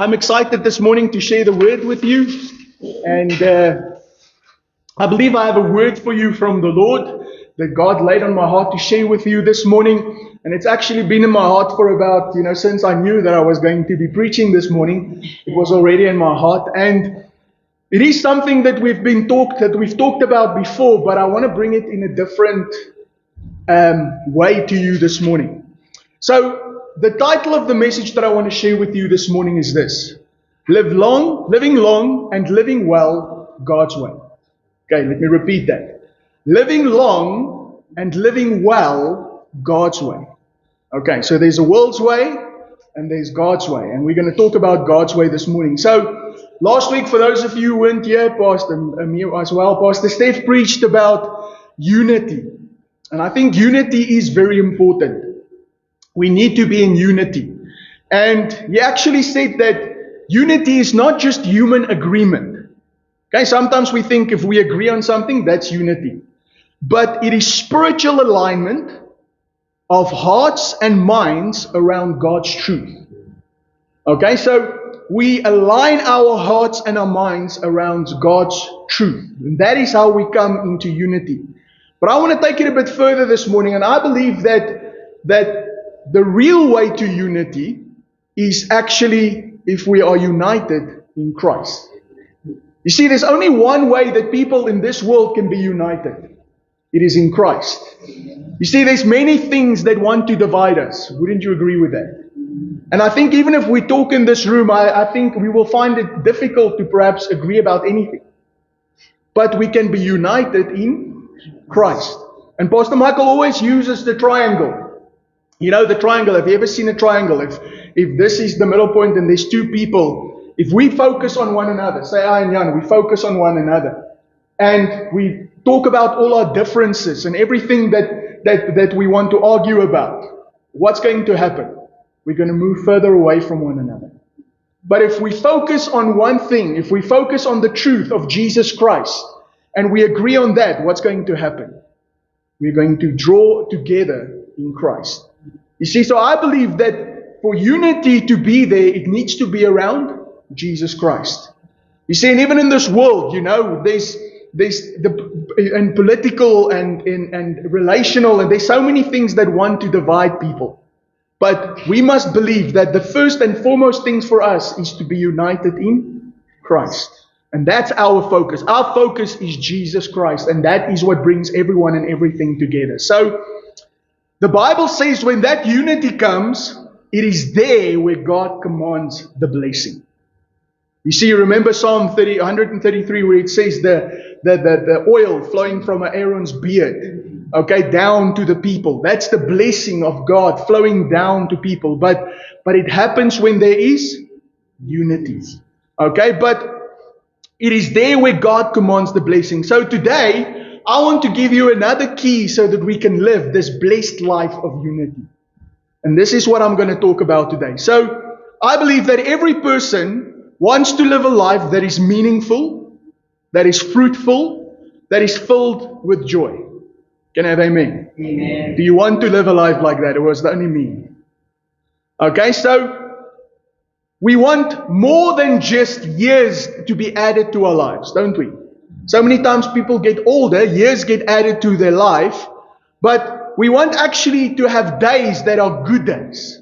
I'm excited this morning to share the word with you. And I believe I have a word for you from the Lord that God laid on my heart to share with you this morning. And it's actually been in my heart for about, since I knew that I was going to be preaching this morning. It was already in my heart. And it is something that we've talked about before, but I want to bring it in a different way to you this morning. So, the title of the message that I want to share with you this morning is this: living long and living well God's way. Okay, let me repeat that. Living long and living well God's way. Okay, so there's a world's way and there's God's way. And we're going to talk about God's way this morning. So, last week, for those of you who weren't here, Pastor Emil as well, Pastor Steph preached about unity. And I think unity is very important. We need to be in unity. And he actually said that unity is not just human agreement. Okay, sometimes we think if we agree on something, that's unity. But it is spiritual alignment of hearts and minds around God's truth. Okay, so we align our hearts and our minds around God's truth. And that is how we come into unity. But I want to take it a bit further this morning, and I believe that the real way to unity is actually if we are united in Christ. You see, there's only one way that people in this world can be united. It is in Christ. You see, there's many things that want to divide us. Wouldn't you agree with that? And I think even if we talk in this room, I think we will find it difficult to perhaps agree about anything. But we can be united in Christ. And Pastor Michael always uses the triangle. You know the triangle. Have you ever seen a triangle? If this is the middle point and there's two people, if we focus on one another, say I and Jan, we focus on one another, and we talk about all our differences and everything that we want to argue about, what's going to happen? We're going to move further away from one another. But if we focus on one thing, if we focus on the truth of Jesus Christ, and we agree on that, what's going to happen? We're going to draw together in Christ. You see, so I believe that for unity to be there, it needs to be around Jesus Christ. You see, and even in this world, there's in political and relational, and there's so many things that want to divide people. But we must believe that the first and foremost things for us is to be united in Christ. And that's our focus. Our focus is Jesus Christ, and that is what brings everyone and everything together. So, the Bible says when that unity comes, it is there where God commands the blessing. You see, you remember Psalm 133 where it says the oil flowing from Aaron's beard, okay, down to the people. That's the blessing of God flowing down to people. But it happens when there is unity. Okay, but it is there where God commands the blessing. So today, I want to give you another key so that we can live this blessed life of unity. And this is what I'm going to talk about today. So, I believe that every person wants to live a life that is meaningful, that is fruitful, that is filled with joy. Can I have amen? Amen. Do you want to live a life like that, or was that only me? Okay, so we want more than just years to be added to our lives, don't we? So many times people get older, years get added to their life, but we want actually to have days that are good days.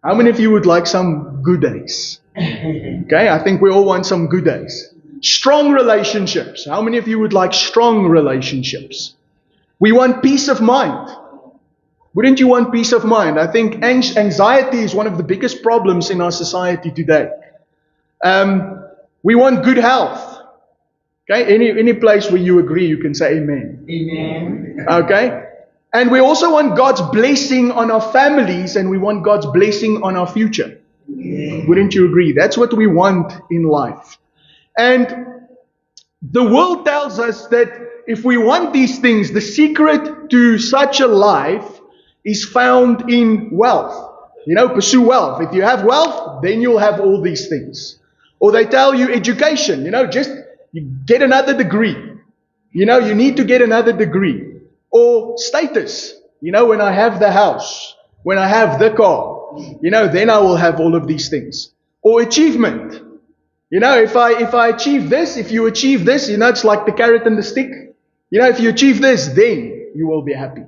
How many of you would like some good days? Okay, I think we all want some good days. Strong relationships. How many of you would like strong relationships? We want peace of mind. Wouldn't you want peace of mind? I think anxiety is one of the biggest problems in our society today. We want good health. Okay, any place where you agree, you can say amen. Amen. Okay? And we also want God's blessing on our families, and we want God's blessing on our future. Amen. Wouldn't you agree? That's what we want in life. And the world tells us that if we want these things, the secret to such a life is found in wealth. Pursue wealth. If you have wealth, then you'll have all these things. Or they tell you education, just you get another degree. You need to get another degree. Or status. When I have the house, when I have the car, then I will have all of these things. or achievement. If I achieve this, if you achieve this, it's like the carrot and the stick. If you achieve this, then you will be happy.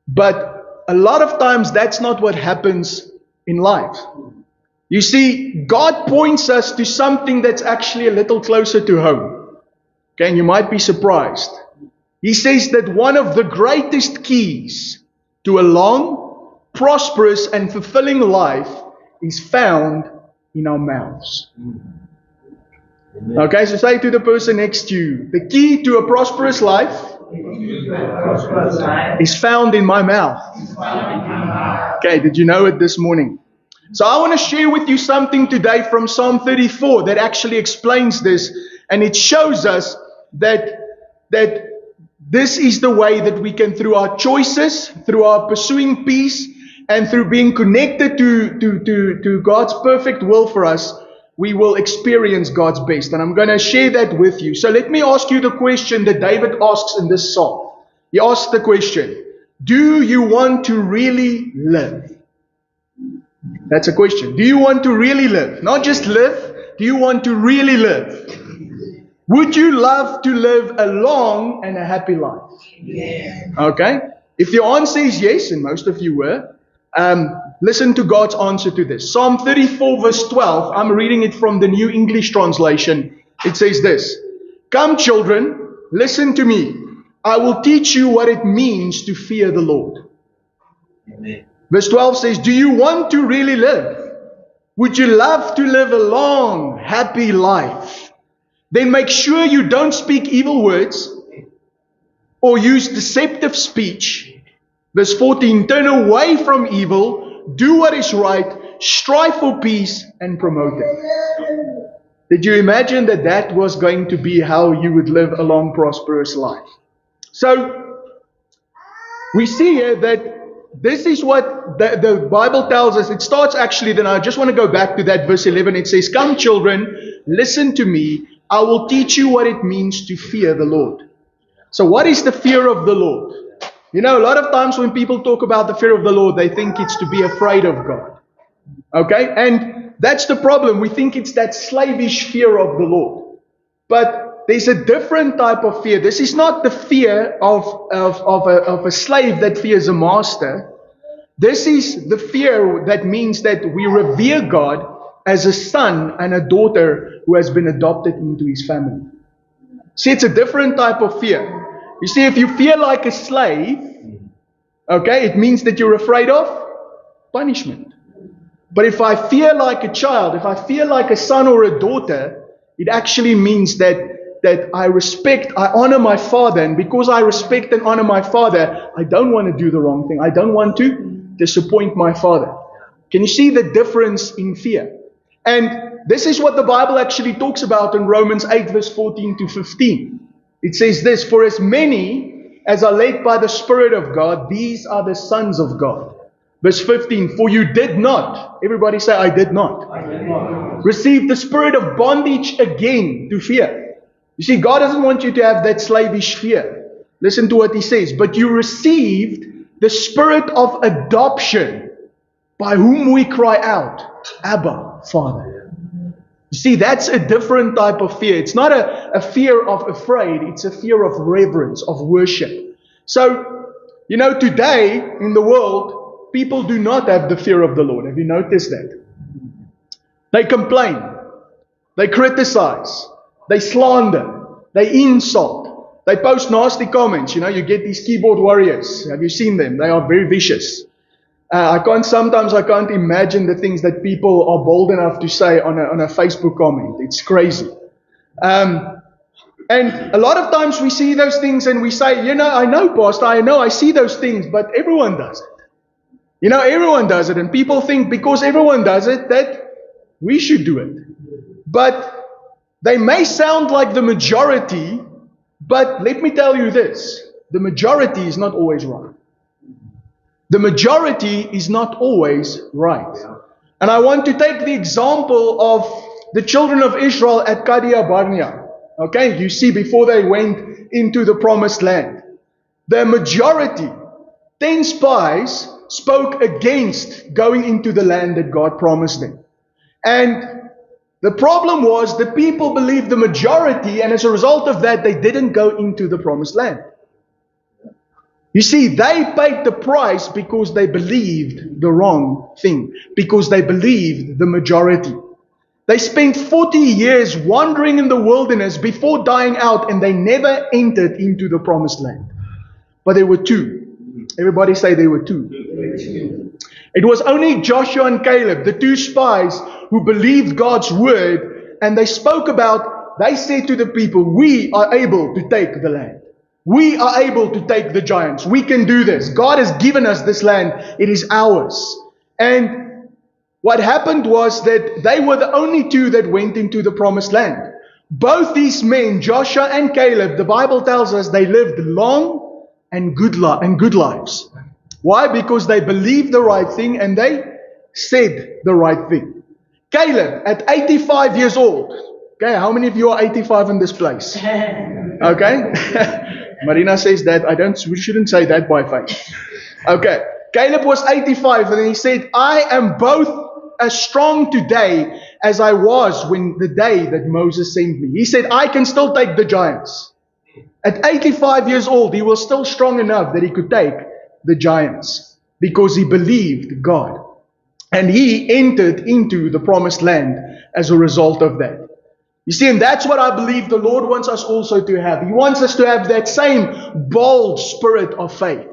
But a lot of times that's not what happens in life. You see, God points us to something that's actually a little closer to home. Okay, and you might be surprised. He says that one of the greatest keys to a long, prosperous, and fulfilling life is found in our mouths. Okay, so say to the person next to you, the key to a prosperous life is found in my mouth. Okay, did you know it this morning? So I want to share with you something today from Psalm 34 that actually explains this, and it shows us that this is the way that we can, through our choices, through our pursuing peace, and through being connected to God's perfect will for us, we will experience God's best. And I'm going to share that with you. So let me ask you the question that David asks in this psalm. He asks the question, do you want to really live? That's a question. Do you want to really live? Not just live. Do you want to really live? Would you love to live a long and a happy life? Yeah. Okay. If your answer is yes, and most of you were, listen to God's answer to this. Psalm 34 verse 12. I'm reading it from the New English Translation. It says this. Come children, listen to me. I will teach you what it means to fear the Lord. Amen. Verse 12 says, do you want to really live? Would you love to live a long, happy life? Then make sure you don't speak evil words or use deceptive speech. Verse 14, turn away from evil, do what is right, strive for peace, and promote it. Did you imagine that was going to be how you would live a long, prosperous life? So, we see here that this is what the Bible tells us. It starts actually, then I just want to go back to that verse 11. It says, come children, listen to me. I will teach you what it means to fear the Lord. So what is the fear of the Lord? A lot of times when people talk about the fear of the Lord, they think it's to be afraid of God. Okay? And that's the problem. We think it's that slavish fear of the Lord. But there's a different type of fear. This is not the fear of a slave that fears a master. This is the fear that means that we revere God as a son and a daughter who has been adopted into his family. See, it's a different type of fear. You see, if you fear like a slave, okay, it means that you're afraid of punishment. But if I fear like a child, if I fear like a son or a daughter, it actually means that I honor my father. And because I respect and honor my father, I don't want to do the wrong thing. I don't want to disappoint my father. Can you see the difference in fear? And this is what the Bible actually talks about in Romans 8 verse 14 to 15. It says this, for as many as are led by the Spirit of God, these are the sons of God. Verse 15, for you did not, everybody say, I did not, receive the spirit of bondage again to fear. You see, God doesn't want you to have that slavish fear. Listen to what he says. But you received the spirit of adoption, by whom we cry out, Abba, Father. You see, that's a different type of fear. It's not a fear of afraid. It's a fear of reverence, of worship. So, today in the world, people do not have the fear of the Lord. Have you noticed that? They complain. They criticize. They slander. They insult. They post nasty comments. You get these keyboard warriors. Have you seen them? They are very vicious. Sometimes I can't imagine the things that people are bold enough to say on a Facebook comment. It's crazy. And a lot of times we see those things and we say, I know, Pastor, I see those things, but everyone does it. Everyone does it. And people think because everyone does it, that we should do it. But they may sound like the majority, but let me tell you this. The majority is not always right. The majority is not always right. And I want to take the example of the children of Israel at Kadesh Barnea. Okay, you see, before they went into the promised land, the majority, 10 spies, spoke against going into the land that God promised them. And the problem was the people believed the majority, and as a result of that, they didn't go into the promised land. You see, they paid the price because they believed the wrong thing, because they believed the majority. They spent 40 years wandering in the wilderness before dying out, and they never entered into the promised land. But there were two. Everybody say there were two. It was only Joshua and Caleb, the two spies, who believed God's word, and they said to the people, we are able to take the land. We are able to take the giants. We can do this. God has given us this land. It is ours. And what happened was that they were the only two that went into the promised land. Both these men, Joshua and Caleb, the Bible tells us they lived long and good lives. Why? Because they believed the right thing and they said the right thing. Caleb, at 85 years old. Okay, how many of you are 85 in this place? Okay. Marina says that we shouldn't say that by faith. Okay. Caleb was 85 and he said, I am both as strong today as I was when the day that Moses sent me. He said, I can still take the giants. At 85 years old, he was still strong enough that he could take the giants because he believed God. And he entered into the promised land as a result of that. You see, and that's what I believe the Lord wants us also to have. He wants us to have that same bold spirit of faith.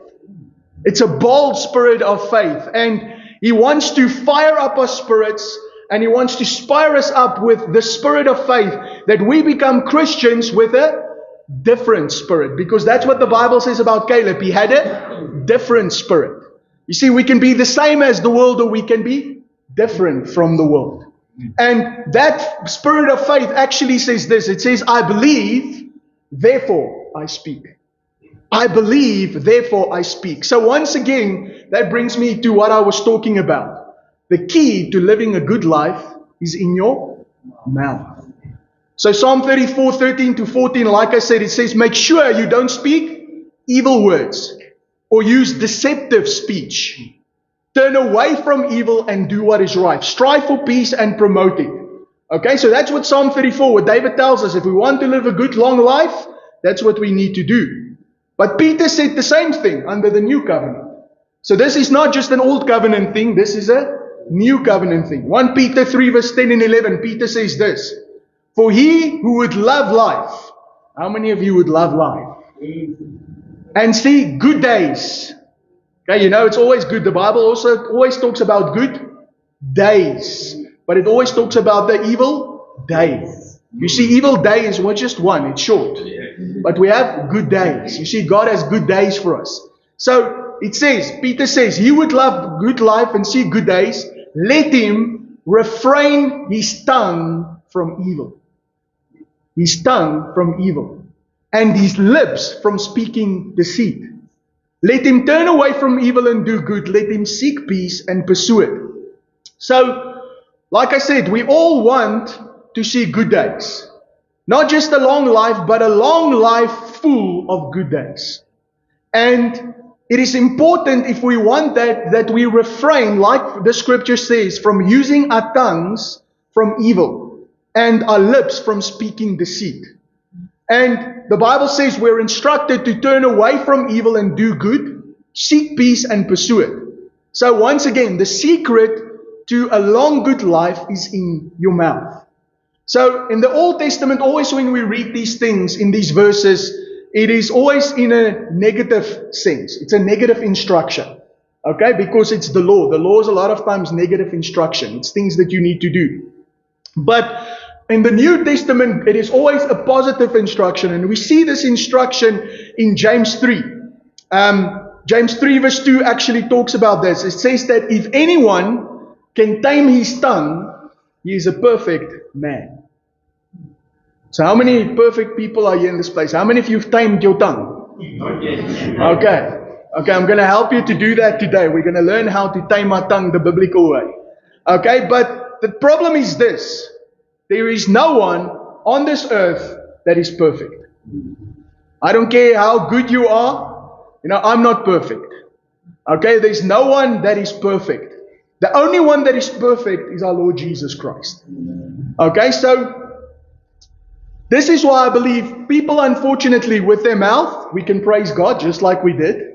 It's a bold spirit of faith. And He wants to fire up our spirits, and He wants to inspire us up with the spirit of faith, that we become Christians with a different spirit. Because that's what the Bible says about Caleb. He had a different spirit. You see, we can be the same as the world, or we can be different from the world. And that spirit of faith actually says this. It says, I believe, therefore I speak. I believe, therefore I speak. So once again, that brings me to what I was talking about. The key to living a good life is in your mouth. So Psalm 34:13-14, like I said, it says, make sure you don't speak evil words or use deceptive speech. Turn away from evil and do what is right. Strive for peace and promote it. Okay, so that's what Psalm 34, what David tells us. If we want to live a good long life, that's what we need to do. But Peter said the same thing under the new covenant. So this is not just an old covenant thing. This is a new covenant thing. 1 Peter 3 verse 10 and 11, Peter says this. For he who would love life. How many of you would love life? And see good days. Okay, you know, it's always good. The Bible also always talks about good days. But it always talks about the evil days. You see, evil days was just one. It's short. But we have good days. You see, God has good days for us. So it says, Peter says, he would love good life and see good days. Let him refrain his tongue from evil. His tongue from evil. And his lips from speaking deceit. Let him turn away from evil and do good. Let him seek peace and pursue it. So, like I said, we all want to see good days. Not just a long life, but a long life full of good days. And it is important, if we want that we refrain, like the scripture says, from using our tongues from evil and our lips from speaking deceit. And the Bible says we're instructed to turn away from evil and do good, seek peace and pursue it. So once again, the secret to a long good life is in your mouth. So in the Old Testament, always when we read these things in these verses, it is always in a negative sense. It's a negative instruction. Okay? Because it's the law. The law is a lot of times negative instruction. It's things that you need to do. But in the New Testament, it is always a positive instruction. And we see this instruction in James 3. James 3 verse 2 actually talks about this. It says that if anyone can tame his tongue, he is a perfect man. So how many perfect people are here in this place? How many of you have tamed your tongue? Okay. Okay, I'm going to help you to do that today. We're going to learn how to tame our tongue the biblical way. Okay, but the problem is this. There is no one on this earth that is perfect. I don't care how good you are. You know, I'm not perfect. Okay, there's no one that is perfect. The only one that is perfect is our Lord Jesus Christ. Okay, so this is why I believe people, unfortunately, with their mouth, we can praise God just like we did.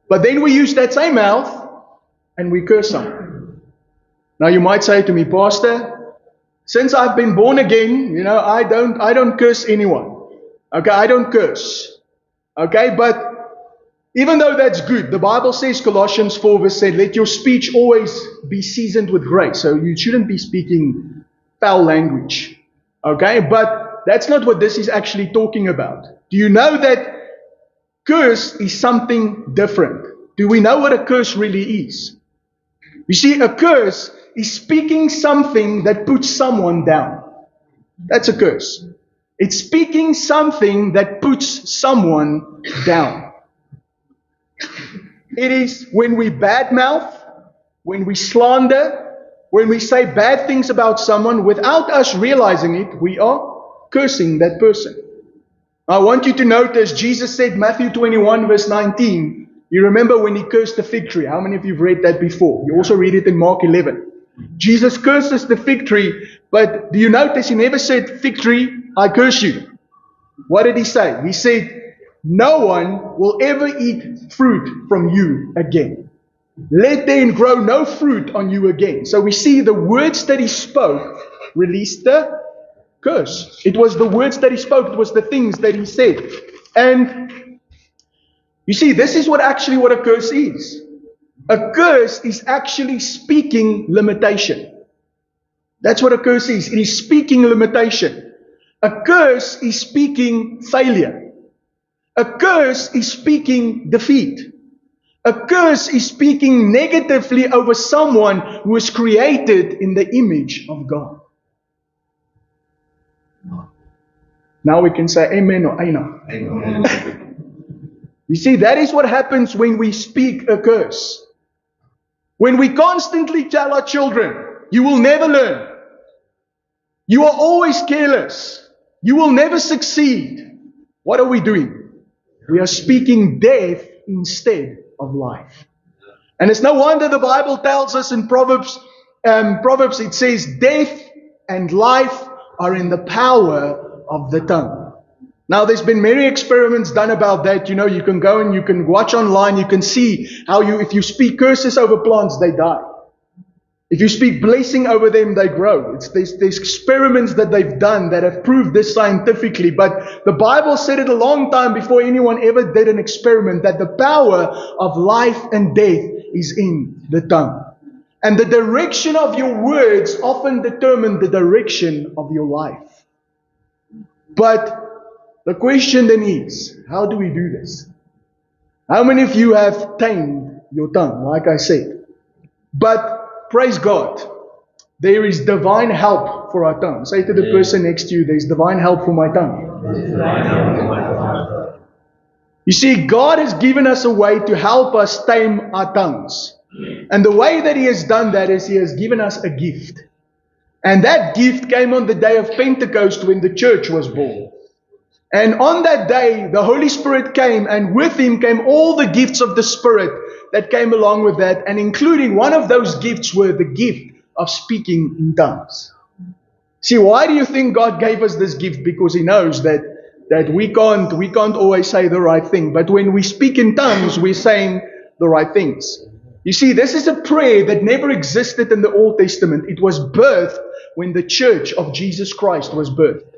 But then we use that same mouth and we curse someone. Now you might say to me, Pastor, since I've been born again, I don't curse anyone. Okay, I don't curse. Okay, but even though that's good, the Bible says, Colossians 4 verse 8, let your speech always be seasoned with grace. So you shouldn't be speaking foul language. Okay, but that's not what this is actually talking about. Do you know that curse is something different? Do we know what a curse really is? You see, a curse is speaking something that puts someone down. That's a curse. It's speaking something that puts someone down. It is when we badmouth, when we slander, when we say bad things about someone without us realizing it, we are cursing that person. I want you to notice Jesus said, Matthew 21 verse 19, you remember when he cursed the fig tree? How many of you have read that before? You also read it in Mark 11. Jesus curses the fig tree, but do you notice he never said, fig tree, I curse you. What did he say? He said, no one will ever eat fruit from you again. Let there grow no fruit on you again. So we see the words that he spoke released the curse. It was the words that he spoke. It was the things that he said. And you see, this is what a curse is. A curse is actually speaking limitation. That's what a curse is. It is speaking limitation. A curse is speaking failure. A curse is speaking defeat. A curse is speaking negatively over someone who is created in the image of God. Now we can say amen or amen. Amen. You see, that is what happens when we speak a curse. When we constantly tell our children, you will never learn. You are always careless. You will never succeed. What are we doing? We are speaking death instead of life. And it's no wonder the Bible tells us in Proverbs it says, death and life are in the power of the tongue. Now, there's been many experiments done about that. You can go and you can watch online. You can see how if you speak curses over plants, they die. If you speak blessing over them, they grow. There's experiments that they've done that have proved this scientifically. But the Bible said it a long time before anyone ever did an experiment, that the power of life and death is in the tongue. And the direction of your words often determine the direction of your life. But the question then is, how do we do this? How many of you have tamed your tongue, like I said? But praise God, there is divine help for our tongue. Say to the person next to you, there's divine help for my tongue. You see, God has given us a way to help us tame our tongues. And the way that He has done that is He has given us a gift. And that gift came on the day of Pentecost when the church was born. And on that day, the Holy Spirit came, and with Him came all the gifts of the Spirit that came along with that, and including one of those gifts were the gift of speaking in tongues. See, why do you think God gave us this gift? Because He knows that we can't always say the right thing. But when we speak in tongues, we're saying the right things. You see, this is a prayer that never existed in the Old Testament. It was birthed when the church of Jesus Christ was birthed.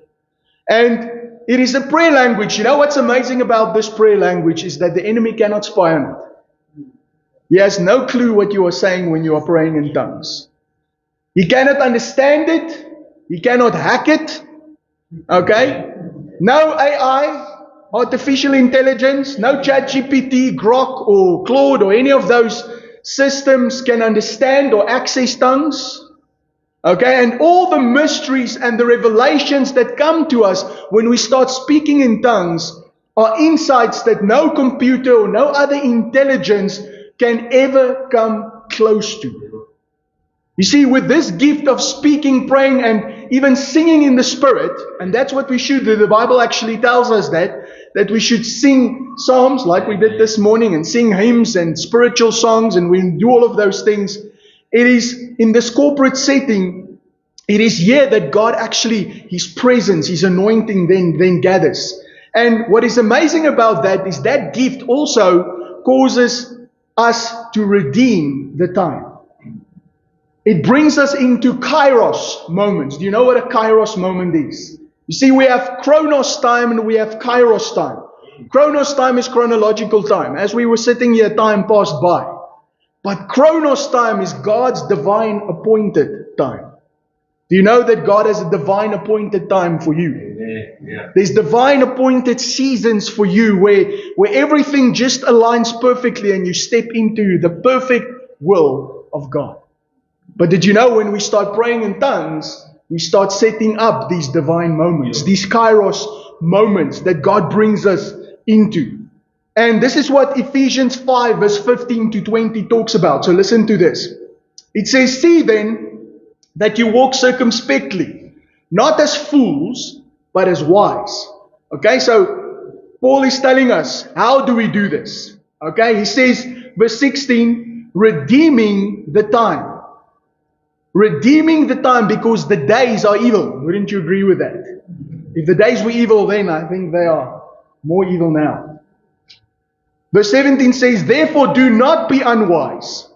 And it is a prayer language. You know what's amazing about this prayer language is that the enemy cannot spy on it. He has no clue what you are saying when you are praying in tongues. He cannot understand it. He cannot hack it. Okay? No AI, artificial intelligence, no ChatGPT, Grok, or Claude, or any of those systems can understand or access tongues. Okay, and all the mysteries and the revelations that come to us when we start speaking in tongues are insights that no computer or no other intelligence can ever come close to. You see, with this gift of speaking, praying, and even singing in the Spirit, and that's what we should do. The Bible actually tells us that we should sing psalms like we did this morning, and sing hymns and spiritual songs, and we do all of those things. It is in this corporate setting, it is here that God actually, His presence, His anointing then gathers. And what is amazing about that is that gift also causes us to redeem the time. It brings us into kairos moments. Do you know what a kairos moment is? You see, we have chronos time and we have kairos time. Chronos time is chronological time. As we were sitting here, time passed by. But chronos time is God's divine appointed time. Do you know that God has a divine appointed time for you? Yeah. There's divine appointed seasons for you where everything just aligns perfectly and you step into the perfect will of God. But did you know when we start praying in tongues, we start setting up these divine moments, these kairos moments that God brings us into. And this is what Ephesians 5 verse 15 to 20 talks about. So listen to this. It says, "See then that you walk circumspectly, not as fools, but as wise." Okay, so Paul is telling us, how do we do this? Okay, he says, verse 16, redeeming the time. Redeeming the time because the days are evil. Wouldn't you agree with that? If the days were evil then, I think they are more evil now. Verse 17 says, "Therefore do not be unwise,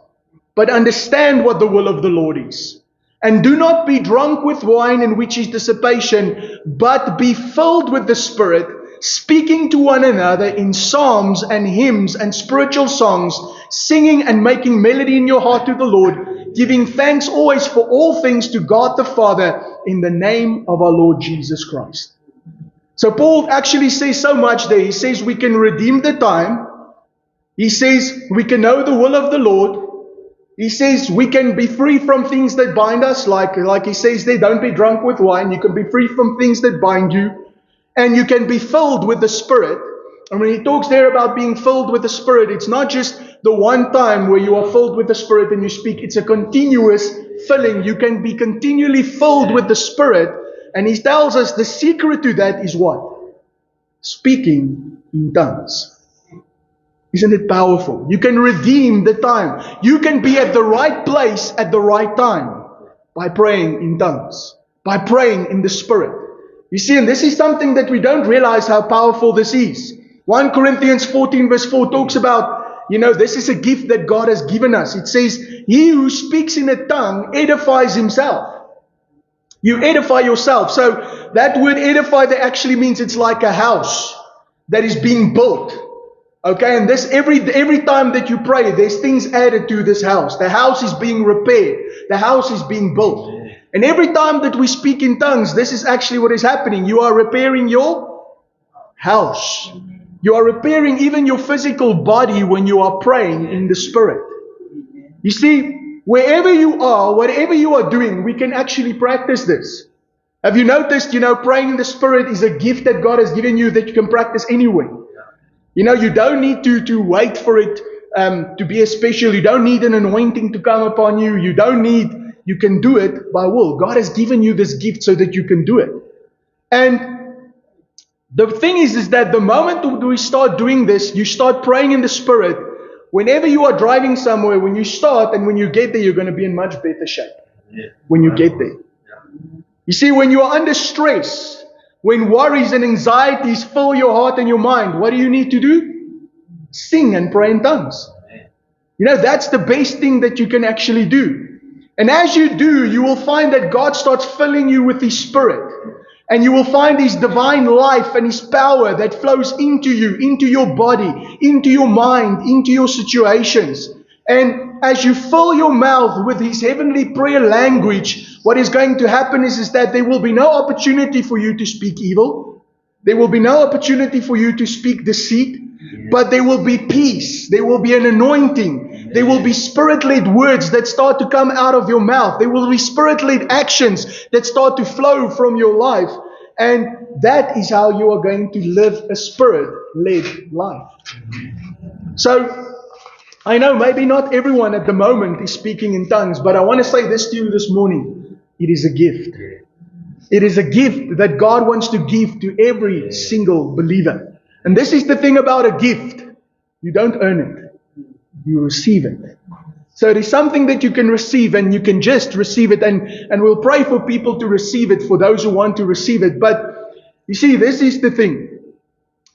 but understand what the will of the Lord is. And do not be drunk with wine, in which is dissipation, but be filled with the Spirit, speaking to one another in psalms and hymns and spiritual songs, singing and making melody in your heart to the Lord, giving thanks always for all things to God the Father in the name of our Lord Jesus Christ." So Paul actually says so much there. He says we can redeem the time. He says we can know the will of the Lord. He says we can be free from things that bind us, like he says there, don't be drunk with wine. You can be free from things that bind you. And you can be filled with the Spirit. And when he talks there about being filled with the Spirit, it's not just the one time where you are filled with the Spirit and you speak. It's a continuous filling. You can be continually filled with the Spirit. And he tells us the secret to that is what? Speaking in tongues. Isn't it powerful? You can redeem the time. You can be at the right place at the right time by praying in tongues, by praying in the Spirit. You see, and this is something that we don't realize how powerful this is. 1 Corinthians 14 verse 4 talks about, this is a gift that God has given us. It says, "He who speaks in a tongue edifies himself." You edify yourself. So that word edify there actually means it's like a house that is being built. Okay, and this every time that you pray, there's things added to this house. The house is being repaired. The house is being built. And every time that we speak in tongues, this is actually what is happening. You are repairing your house. You are repairing even your physical body when you are praying in the Spirit. You see, wherever you are, whatever you are doing, we can actually practice this. Have you noticed, praying in the Spirit is a gift that God has given you that you can practice anywhere. You don't need to wait for it to be a special. You don't need an anointing to come upon you. You can do it by will. God has given you this gift so that you can do it. And the thing is that the moment we start doing this, you start praying in the Spirit. Whenever you are driving somewhere, when you start and when you get there, you're going to be in much better shape when you get there. You see, when you are under stress, when worries and anxieties fill your heart and your mind, what do you need to do? Sing and pray in tongues. That's the best thing that you can actually do. And as you do, you will find that God starts filling you with His Spirit. And you will find His divine life and His power that flows into you, into your body, into your mind, into your situations. And as you fill your mouth with His heavenly prayer language, what is going to happen is that there will be no opportunity for you to speak evil. There will be no opportunity for you to speak deceit. But there will be peace. There will be an anointing. There will be Spirit-led words that start to come out of your mouth. There will be Spirit-led actions that start to flow from your life. And that is how you are going to live a Spirit-led life. So, I know maybe not everyone at the moment is speaking in tongues, but I want to say this to you this morning. It is a gift. It is a gift that God wants to give to every single believer. And this is the thing about a gift. You don't earn it. You receive it. So it is something that you can receive, and you can just receive it. And we'll pray for people to receive it, for those who want to receive it. But you see, this is the thing.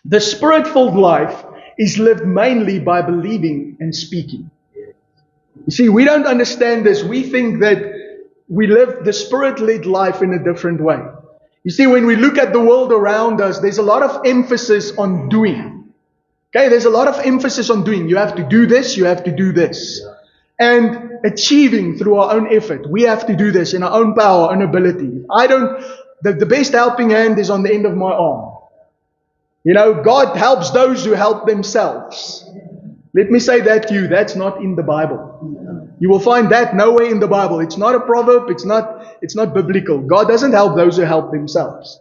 The Spirit-filled life is lived mainly by believing and speaking. You see, we don't understand this. We think that we live the Spirit-led life in a different way. You see, when we look at the world around us, there's a lot of emphasis on doing. Okay, there's a lot of emphasis on doing. You have to do this, you have to do this. And achieving through our own effort. We have to do this in our own power, our own ability. The best helping hand is on the end of my arm. You know, God helps those who help themselves. Let me say that to you. That's not in the Bible. You will find that nowhere in the Bible. It's not a proverb. It's not biblical. God doesn't help those who help themselves.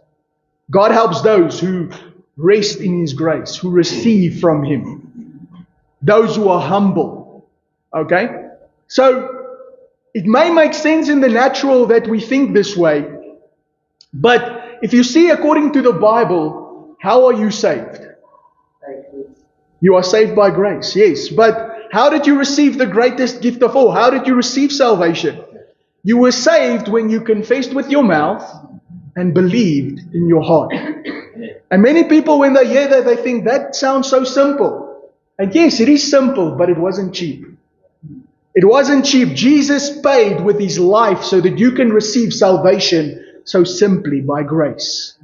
God helps those who rest in His grace, who receive from Him. Those who are humble. Okay? So, it may make sense in the natural that we think this way. But if you see according to the Bible, how are you saved? You are saved by grace, yes. But how did you receive the greatest gift of all? How did you receive salvation? You were saved when you confessed with your mouth and believed in your heart. And many people, when they hear that, they think that sounds so simple. And yes, it is simple, but it wasn't cheap. It wasn't cheap. Jesus paid with His life so that you can receive salvation so simply by grace.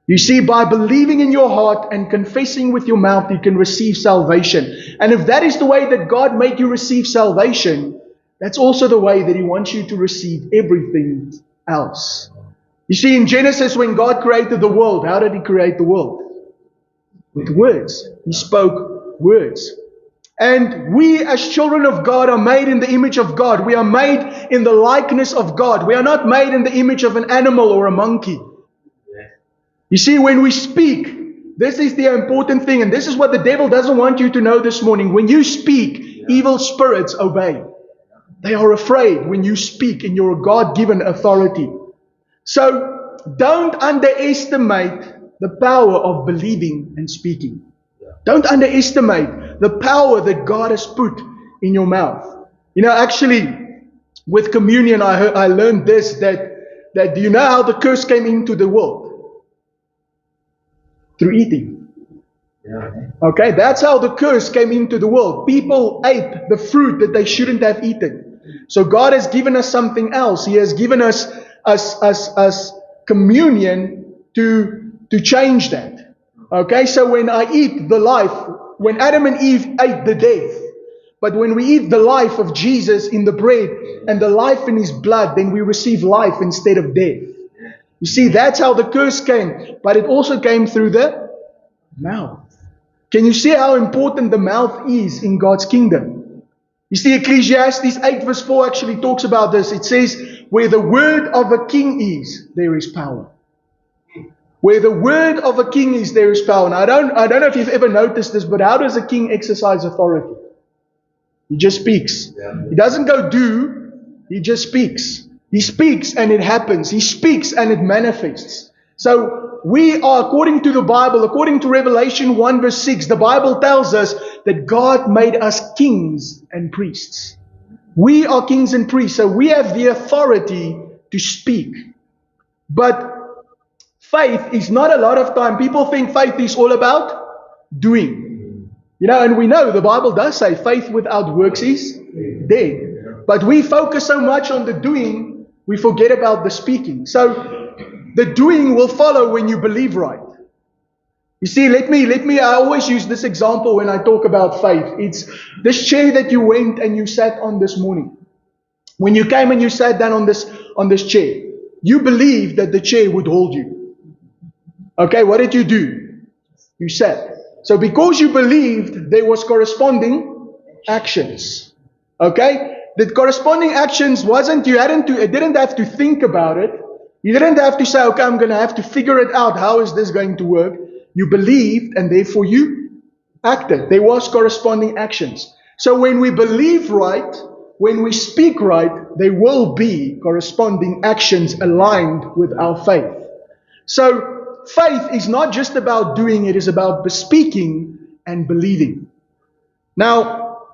You see, by believing in your heart and confessing with your mouth, you can receive salvation. And if that is the way that God made you receive salvation, that's also the way that He wants you to receive everything else. You see, in Genesis, when God created the world, how did He create the world? With words. He spoke words. And we as children of God are made in the image of God. We are made in the likeness of God. We are not made in the image of an animal or a monkey. You see, when we speak, this is the important thing, and this is what the devil doesn't want you to know this morning. When you speak, evil spirits obey. They are afraid when you speak in your God-given authority. So, don't underestimate the power of believing and speaking. Don't underestimate the power that God has put in your mouth. You know, actually, with communion, I learned this, that do you know how the curse came into the world? Through eating. Okay, that's how the curse came into the world. People ate the fruit that they shouldn't have eaten. So God has given us something else. He has given us communion to change that. Okay, so when I eat the life, when Adam and Eve ate the death, but when we eat the life of Jesus in the bread and the life in His blood, then we receive life instead of death. You see, that's how the curse came. But it also came through the mouth. Can you see how important the mouth is in God's kingdom? You see, Ecclesiastes 8 verse 4 actually talks about this. It says, where the word of a king is, there is power. Where the word of a king is, there is power. And I don't know if you've ever noticed this, but how does a king exercise authority? He just speaks. He doesn't go do, he just speaks. He speaks and it happens. He speaks and it manifests. So we are, according to the Bible, according to Revelation 1 verse 6, the Bible tells us that God made us kings and priests. We are kings and priests, so we have the authority to speak. But faith is not a lot of time. People think faith is all about doing. You know, and we know the Bible does say faith without works is dead. But we focus so much on the doing, we forget about the speaking. So the doing will follow when you believe right. You see, I always use this example when I talk about faith. It's this chair that you went and you sat on this morning. When you came and you sat down on this chair, you believed that the chair would hold you. Okay, what did you do? You sat. So because you believed, there was corresponding actions. Okay? The corresponding actions it didn't have to think about it. You didn't have to say, okay, I'm going to have to figure it out. How is this going to work? You believed and therefore you acted. There was corresponding actions. So when we believe right, when we speak right, there will be corresponding actions aligned with our faith. So faith is not just about doing, it is about speaking and believing. Now,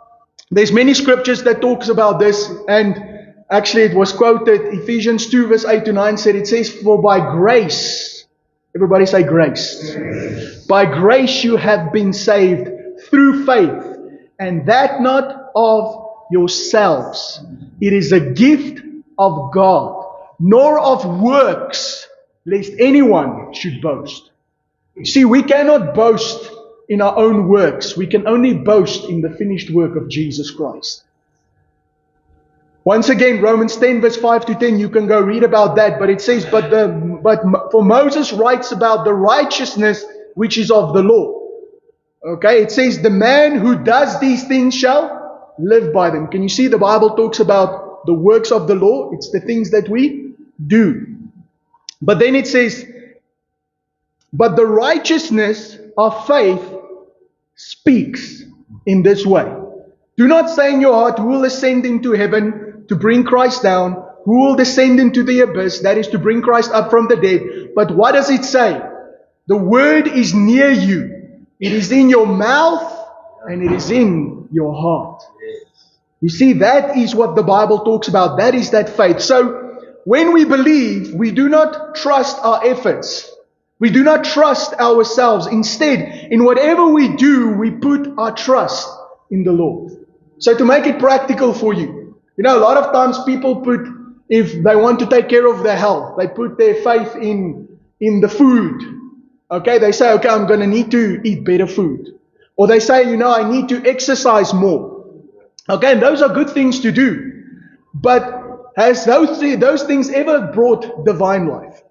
There's many scriptures that talks about this, and actually it was quoted, Ephesians 2 verse 8 to 9 said, it says, for by grace, everybody say grace. By grace you have been saved through faith, and that not of yourselves. It is a gift of God, nor of works, lest anyone should boast. You see, we cannot boast in our own works. We can only boast in the finished work of Jesus Christ. Once again, Romans 10 verse 5 to 10, you can go read about that, but it says, but for Moses writes about the righteousness which is of the law. Okay, it says, the man who does these things shall live by them. Can you see the Bible talks about the works of the law? It's the things that we do. But then it says, but the righteousness of faith speaks in this way. Do not say in your heart, who will ascend into heaven to bring Christ down? Who will descend into the abyss? That is to bring Christ up from the dead. But what does it say? The word is near you. It is in your mouth and it is in your heart. You see, that is what the Bible talks about. That is that faith. So when we believe, we do not trust our efforts. We do not trust ourselves. Instead, in whatever we do, we put our trust in the Lord. So to make it practical for you, you know, a lot of times people put, if they want to take care of their health, they put their faith in the food. Okay, they say, okay, I'm going to need to eat better food. Or they say, you know, I need to exercise more. Okay, and those are good things to do. But has those things ever brought divine life?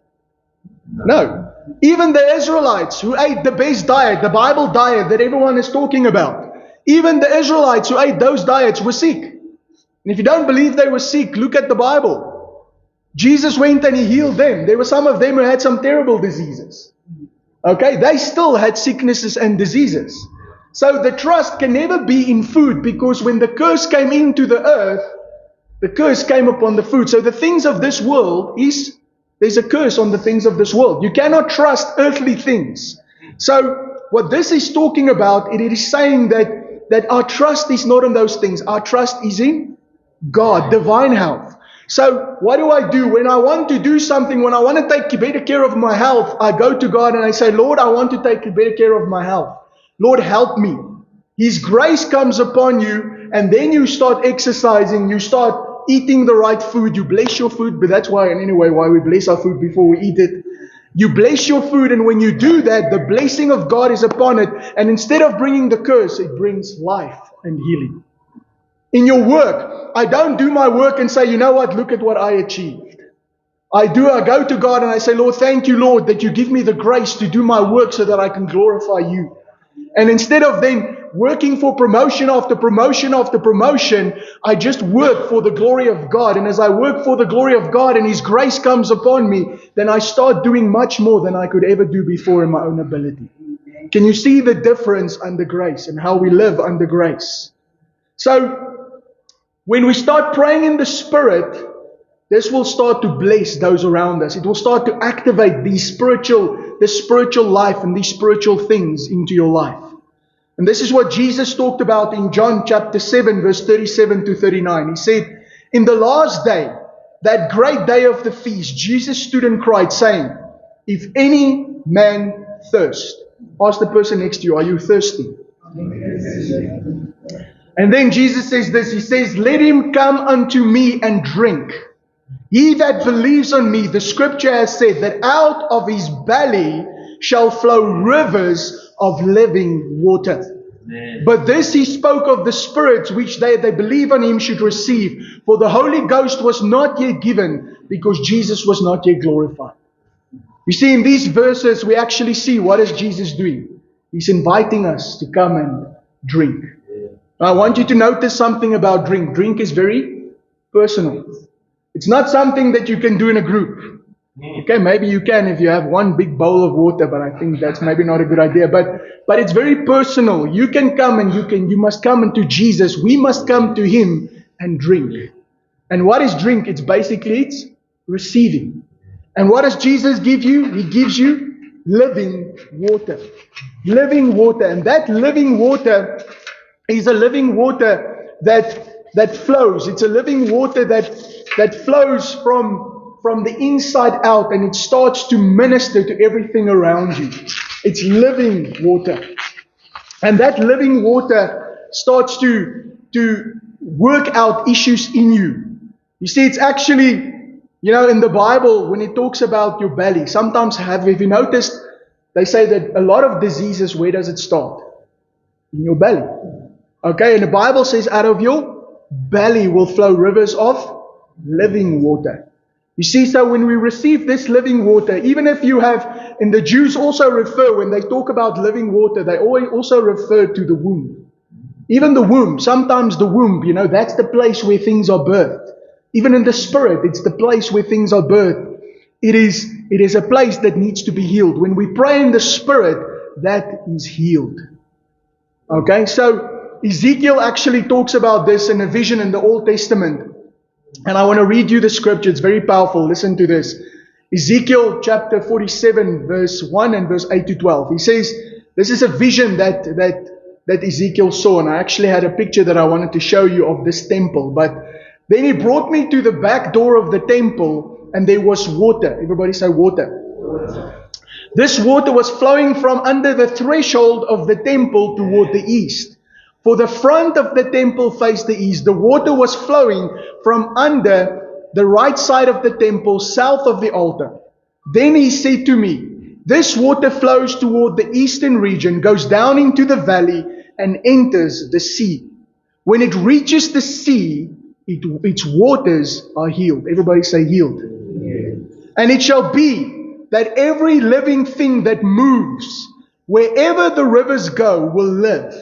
No. Even the Israelites who ate the best diet, the Bible diet that everyone is talking about, even the Israelites who ate those diets were sick. And if you don't believe they were sick, look at the Bible. Jesus went and He healed them. There were some of them who had some terrible diseases. Okay, they still had sicknesses and diseases. So the trust can never be in food, because when the curse came into the earth, the curse came upon the food. So the things of this world there's a curse on the things of this world. You cannot trust earthly things. So what this is talking about, it is saying that our trust is not on those things. Our trust is in God, divine health. So what do I do? When I want to do something, when I want to take better care of my health, I go to God and I say, Lord, I want to take better care of my health. Lord, help me. His grace comes upon you, and then you start exercising, you start eating the right food. You bless your food, but that's why we bless our food before we eat it. You bless your food, and when you do that, the blessing of God is upon it, and instead of bringing the curse, it brings life and healing. In your work, I don't do my work and say, you know what, look at what I achieved. I go to God and I say, Lord, thank you, Lord, that you give me the grace to do my work so that I can glorify you. And instead of then working for promotion after promotion after promotion, I just work for the glory of God. And as I work for the glory of God and His grace comes upon me, then I start doing much more than I could ever do before in my own ability. Can you see the difference under grace and how we live under grace? So, when we start praying in the Spirit, this will start to bless those around us. It will start to activate the spiritual life and these spiritual things into your life. And this is what Jesus talked about in John chapter 7, verse 37 to 39. He said, in the last day, that great day of the feast, Jesus stood and cried, saying, if any man thirst, ask the person next to you, are you thirsty? And then Jesus says this, He says, let him come unto me and drink. He that believes on me, the scripture has said, that out of his belly shall flow rivers of living water. Amen. But this He spoke of the spirits which they believe on Him should receive. For the Holy Ghost was not yet given, because Jesus was not yet glorified. You see, in these verses, we actually see what is Jesus doing. He's inviting us to come and drink. I want you to notice something about drink. Drink is very personal. It's not something that you can do in a group. Okay, maybe you can if you have one big bowl of water, but I think that's maybe not a good idea. But it's very personal. You can come and you must come unto Jesus. We must come to Him and drink. And what is drink? It's receiving. And what does Jesus give you? He gives you living water. Living water. And that living water is a living water that flows. It's a living water that flows from the inside out, and it starts to minister to everything around you. It's living water. And that living water starts to work out issues in you. You see, it's actually, in the Bible, when it talks about your belly, sometimes have you noticed, they say that a lot of diseases, where does it start? In your belly. Okay, and the Bible says out of your belly will flow rivers of living water. You see, so when we receive this living water, even if you have, and the Jews also refer, when they talk about living water, they always also refer to the womb. Even the womb, sometimes the womb, that's the place where things are birthed. Even in the spirit, it's the place where things are birthed. It is a place that needs to be healed. When we pray in the spirit, that is healed. Okay, so Ezekiel actually talks about this in a vision in the Old Testament. And I want to read you the scripture. It's very powerful. Listen to this. Ezekiel chapter 47, verse 1 and verse 8 to 12. He says, this is a vision that Ezekiel saw. And I actually had a picture that I wanted to show you of this temple. But then he brought me to the back door of the temple, and there was water. Everybody say water. This water was flowing from under the threshold of the temple toward the east. For the front of the temple faced the east. The water was flowing from under the right side of the temple, south of the altar. Then he said to me, this water flows toward the eastern region, goes down into the valley, and enters the sea. When it reaches the sea, its waters are healed. Everybody say healed. Yes. And it shall be that every living thing that moves, wherever the rivers go, will live.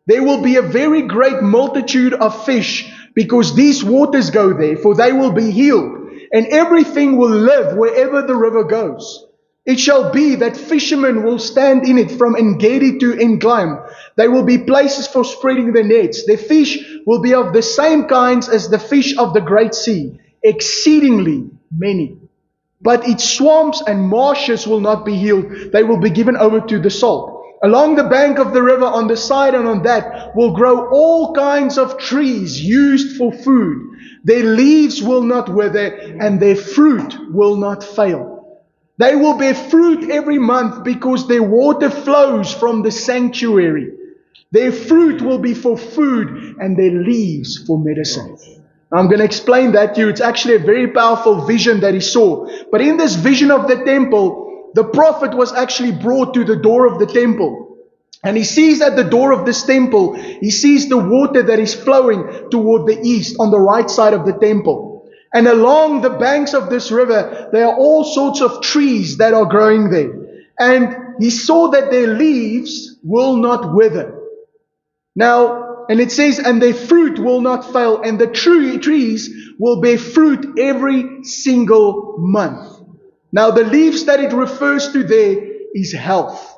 There will be a very great multitude of fish, because these waters go there, for they will be healed. And everything will live wherever the river goes. It shall be that fishermen will stand in it from En-gedi to En-glaim. There will be places for spreading their nets. The fish will be of the same kinds as the fish of the great sea, exceedingly many. But its swamps and marshes will not be healed. They will be given over to the salt. Along the bank of the river, on the side and on that, will grow all kinds of trees used for food. Their leaves will not wither, and their fruit will not fail. They will bear fruit every month, because their water flows from the sanctuary. Their fruit will be for food, and their leaves for medicine. I'm going to explain that to you. It's actually a very powerful vision that he saw. But in this vision of the temple, the prophet was actually brought to the door of the temple. And he sees at the door of this temple, he sees the water that is flowing toward the east on the right side of the temple. And along the banks of this river, there are all sorts of trees that are growing there. And he saw that their leaves will not wither. Now, and it says, and their fruit will not fail, and the trees will bear fruit every single month. Now, the leaves that it refers to there is health.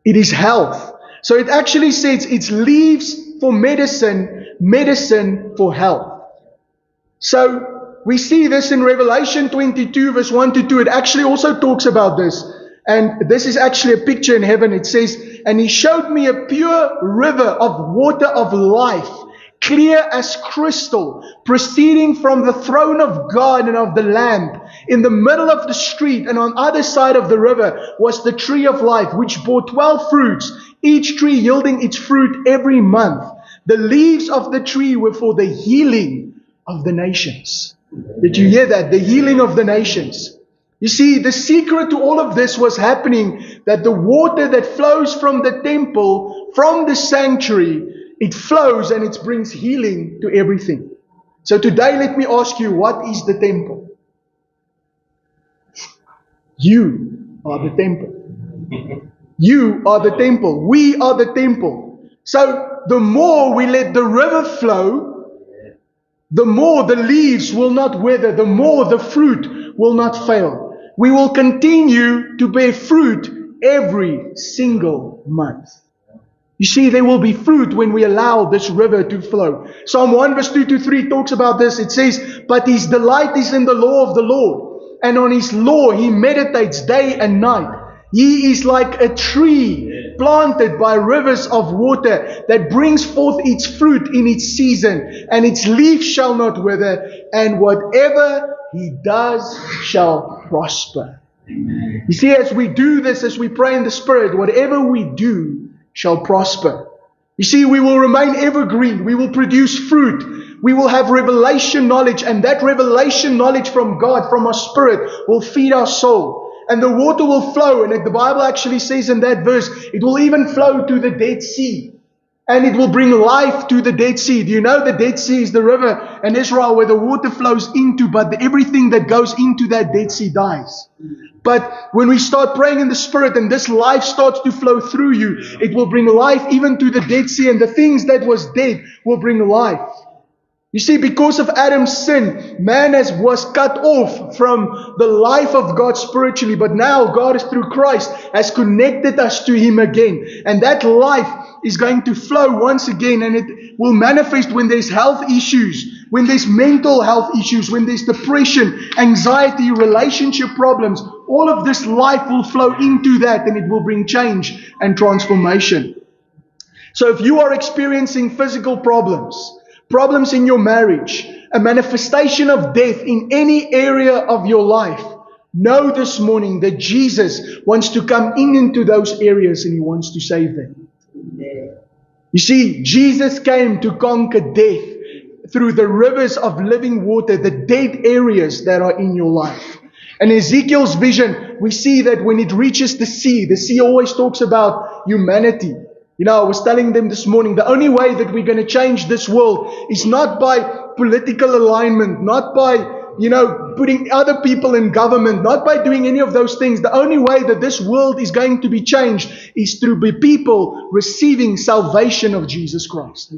It is health. So it actually says it's leaves for medicine, medicine for health. So we see this in Revelation 22, verse 1 to 2. It actually also talks about this. And this is actually a picture in heaven. It says, and he showed me a pure river of water of life, clear as crystal, proceeding from the throne of God and of the Lamb. In the middle of the street and on either side of the river was the tree of life, which bore 12 fruits, each tree yielding its fruit every month. The leaves of the tree were for the healing of the nations. Did you hear that? The healing of the nations. You see, the secret to all of this was happening, that the water that flows from the temple, from the sanctuary, it flows and it brings healing to everything. So today, let me ask you, what is the temple? You are the temple. You are the temple. We are the temple. So the more we let the river flow, the more the leaves will not wither, the more the fruit will not fail. We will continue to bear fruit every single month. You see, there will be fruit when we allow this river to flow. Psalm 1 verse 2 to 3 talks about this. It says, but his delight is in the law of the Lord, and on his law he meditates day and night. He is like a tree planted by rivers of water that brings forth its fruit in its season, and its leaf shall not wither, and whatever he does shall prosper. You see, as we do this, as we pray in the Spirit, whatever we do shall prosper. You see, we will remain evergreen. We will produce fruit. We will have revelation knowledge, and that revelation knowledge from God, from our spirit, will feed our soul. And the water will flow, and the Bible actually says in that verse, it will even flow to the Dead Sea. And it will bring life to the Dead Sea. Do you know the Dead Sea is the river in Israel where the water flows into, but everything that goes into that Dead Sea dies. But when we start praying in the Spirit and this life starts to flow through you, it will bring life even to the Dead Sea, and the things that was dead will bring life. You see, because of Adam's sin, man was cut off from the life of God spiritually, but now God is through Christ has connected us to Him again. And that life is going to flow once again, and it will manifest when there's health issues, when there's mental health issues, when there's depression, anxiety, relationship problems. All of this life will flow into that, and it will bring change and transformation. So if you are experiencing physical problems in your marriage, a manifestation of death in any area of your life, know this morning that Jesus wants to come into those areas and He wants to save them. You see, Jesus came to conquer death through the rivers of living water, the dead areas that are in your life. And in Ezekiel's vision, we see that when it reaches the sea always talks about humanity. You know, I was telling them this morning, the only way that we're going to change this world is not by political alignment, not by, putting other people in government, not by doing any of those things. The only way that this world is going to be changed is through people receiving salvation of Jesus Christ.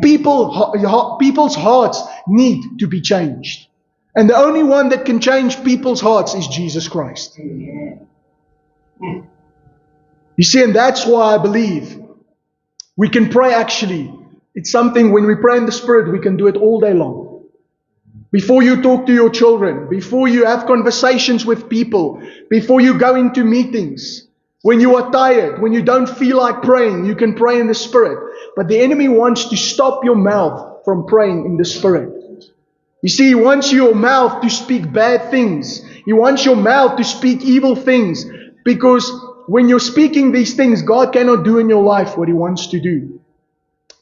People's hearts need to be changed. And the only one that can change people's hearts is Jesus Christ. You see, and that's why I believe we can pray actually. It's something when we pray in the Spirit, we can do it all day long. Before you talk to your children, before you have conversations with people, before you go into meetings, when you are tired, when you don't feel like praying, you can pray in the Spirit. But the enemy wants to stop your mouth from praying in the Spirit. You see, he wants your mouth to speak bad things. He wants your mouth to speak evil things, because when you're speaking these things, God cannot do in your life what He wants to do.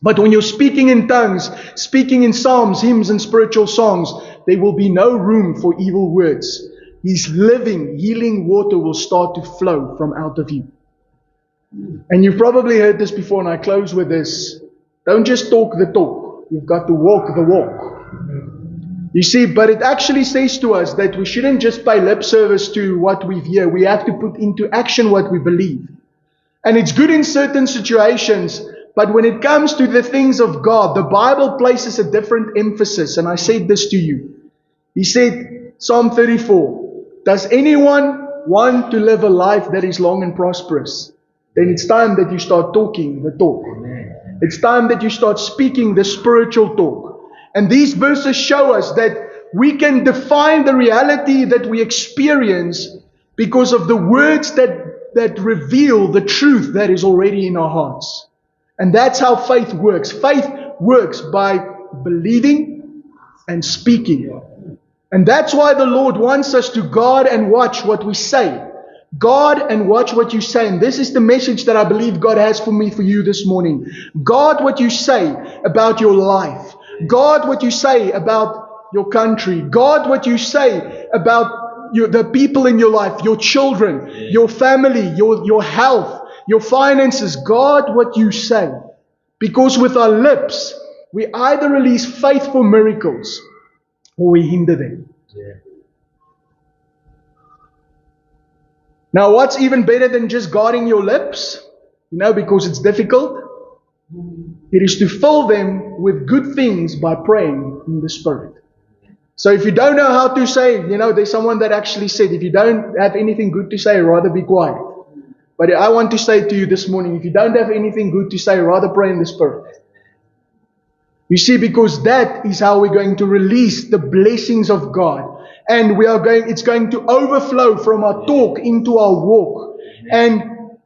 But when you're speaking in tongues, speaking in psalms, hymns, and spiritual songs, there will be no room for evil words. His living, healing water will start to flow from out of you. And you've probably heard this before, and I close with this. Don't just talk the talk. You've got to walk the walk. You see, but it actually says to us that we shouldn't just pay lip service to what we hear. We have to put into action what we believe. And it's good in certain situations, but when it comes to the things of God, the Bible places a different emphasis. And I said this to you. He said, Psalm 34, does anyone want to live a life that is long and prosperous? Then it's time that you start talking the talk. It's time that you start speaking the spiritual talk. And these verses show us that we can define the reality that we experience because of the words that reveal the truth that is already in our hearts. And that's how faith works. Faith works by believing and speaking. And that's why the Lord wants us to guard and watch what we say. Guard and watch what you say. And this is the message that I believe God has for me, for you this morning. Guard what you say about your life. Guard what you say about your country. Guard what you say about the people in your life, your children, your family, your health, your finances. Guard what you say. Because with our lips, we either release faith for miracles or we hinder them. Now, what's even better than just guarding your lips? Because it's difficult. It is to fill them with good things by praying in the Spirit. So if you don't know how to say, there's someone that actually said, if you don't have anything good to say, rather be quiet. But I want to say to you this morning, if you don't have anything good to say, rather pray in the Spirit. You see, because that is how we're going to release the blessings of God. And it's going to overflow from our talk into our walk. And,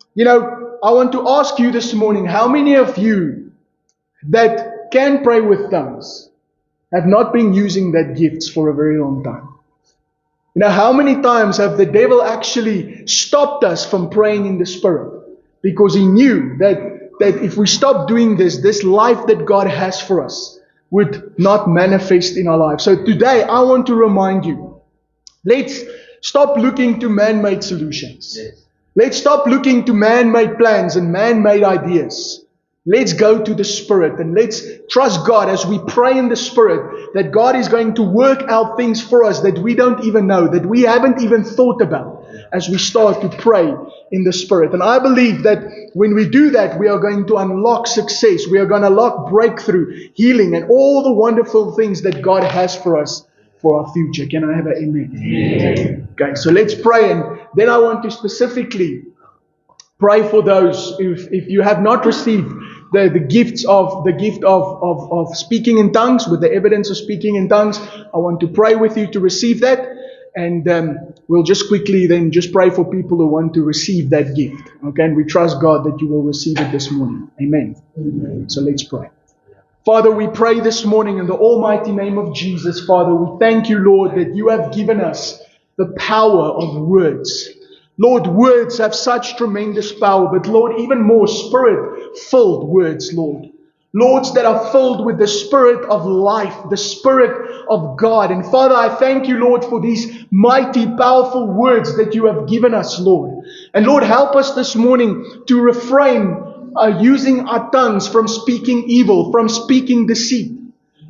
I want to ask you this morning, how many of you that can pray with tongues have not been using that gifts for a very long time? You know, how many times have the devil actually stopped us from praying in the Spirit? Because he knew that if we stop doing this, this life that God has for us would not manifest in our lives. So today, I want to remind you, let's stop looking to man-made solutions. Yes. Let's stop looking to man-made plans and man-made ideas. Let's go to the Spirit and let's trust God as we pray in the Spirit that God is going to work out things for us that we don't even know, that we haven't even thought about as we start to pray in the Spirit. And I believe that when we do that, we are going to unlock success. We are going to unlock breakthrough, healing, and all the wonderful things that God has for us for our future. Can I have an amen? Amen. Okay, so let's pray. And then I want to specifically pray for those if you have not received the gift of speaking in tongues, with the evidence of speaking in tongues. I want to pray with you to receive that, and we'll just quickly then just pray for people who want to receive that gift. Okay, and we trust God that you will receive it this morning. Amen. Amen. So let's pray. Father, we pray this morning in the almighty name of Jesus. Father, we thank you, Lord, that you have given us the power of words. Lord, words have such tremendous power, but Lord, even more Spirit-filled words, Lord. Lords that are filled with the Spirit of life, the Spirit of God. And Father, I thank you, Lord, for these mighty, powerful words that you have given us, Lord. And Lord, help us this morning to refrain using our tongues from speaking evil, from speaking deceit.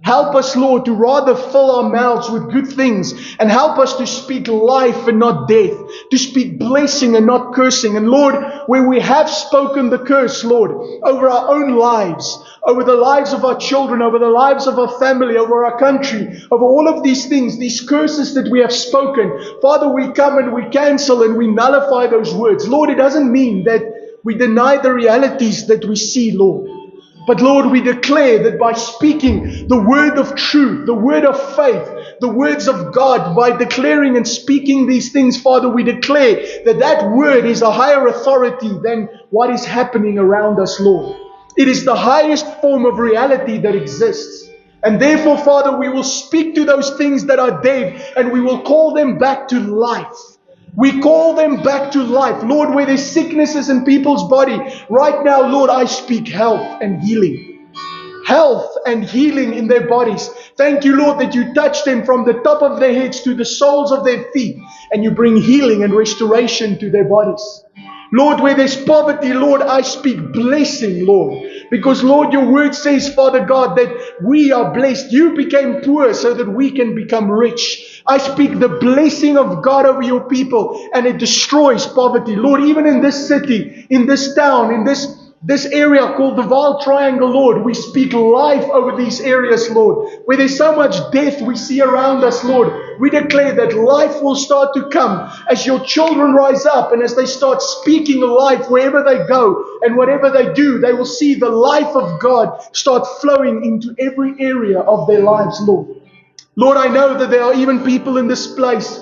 Help us, Lord, to rather fill our mouths with good things, and help us to speak life and not death, to speak blessing and not cursing. And Lord, where we have spoken the curse, Lord, over our own lives, over the lives of our children, over the lives of our family, over our country, over all of these things, these curses that we have spoken, Father, we come and we cancel and we nullify those words. Lord, it doesn't mean that we deny the realities that we see, Lord. But Lord, we declare that by speaking the word of truth, the word of faith, the words of God, by declaring and speaking these things, Father, we declare that that word is a higher authority than what is happening around us, Lord. It is the highest form of reality that exists. And therefore, Father, we will speak to those things that are dead and we will call them back to life. We call them back to life. Lord, where there's sicknesses in people's body, right now, Lord, I speak health and healing. Health and healing in their bodies. Thank you, Lord, that you touch them from the top of their heads to the soles of their feet, and you bring healing and restoration to their bodies. Lord, where there's poverty, Lord, I speak blessing, Lord. Because, Lord, your word says, Father God, that we are blessed. You became poor so that we can become rich. I speak the blessing of God over your people, and it destroys poverty. Lord, even in this city, in this town, in this area called the Vaal Triangle, Lord, we speak life over these areas, Lord. Where there's so much death we see around us, Lord, we declare that life will start to come as your children rise up and as they start speaking life wherever they go and whatever they do, they will see the life of God start flowing into every area of their lives, Lord. Lord, I know that there are even people in this place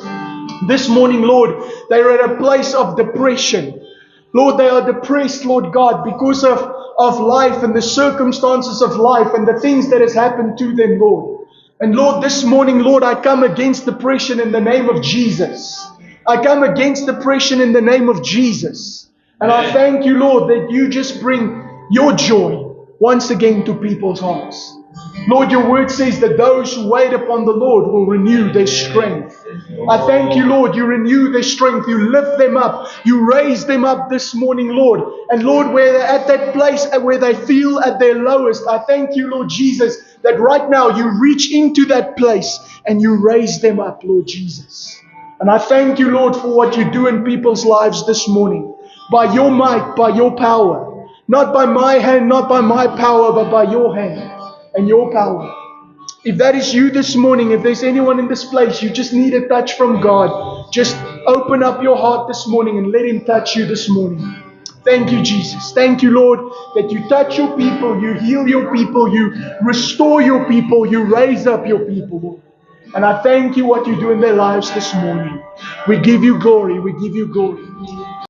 this morning, Lord, they are at a place of depression. Lord, they are depressed, Lord God, because of life and the circumstances of life and the things that has happened to them, Lord. And Lord, this morning, Lord, I come against depression in the name of Jesus. I come against depression in the name of Jesus. And I thank you, Lord, that you just bring your joy once again to people's hearts. Lord, your word says that those who wait upon the Lord will renew their strength. I thank you, Lord, you renew their strength. You lift them up. You raise them up this morning, Lord. And Lord, where they're at that place where they feel at their lowest, I thank you, Lord Jesus, that right now you reach into that place and you raise them up, Lord Jesus. And I thank you, Lord, for what you do in people's lives this morning. By your might, by your power. Not by my hand, not by my power, but by your hand and your power. If that is you this morning, if there's anyone in this place, you just need a touch from God, just open up your heart this morning and let Him touch you this morning. Thank you, Jesus. Thank you, Lord, that you touch your people, you heal your people, you restore your people, you raise up your people, Lord. And I thank you what you do in their lives this morning. We give you glory. We give you glory.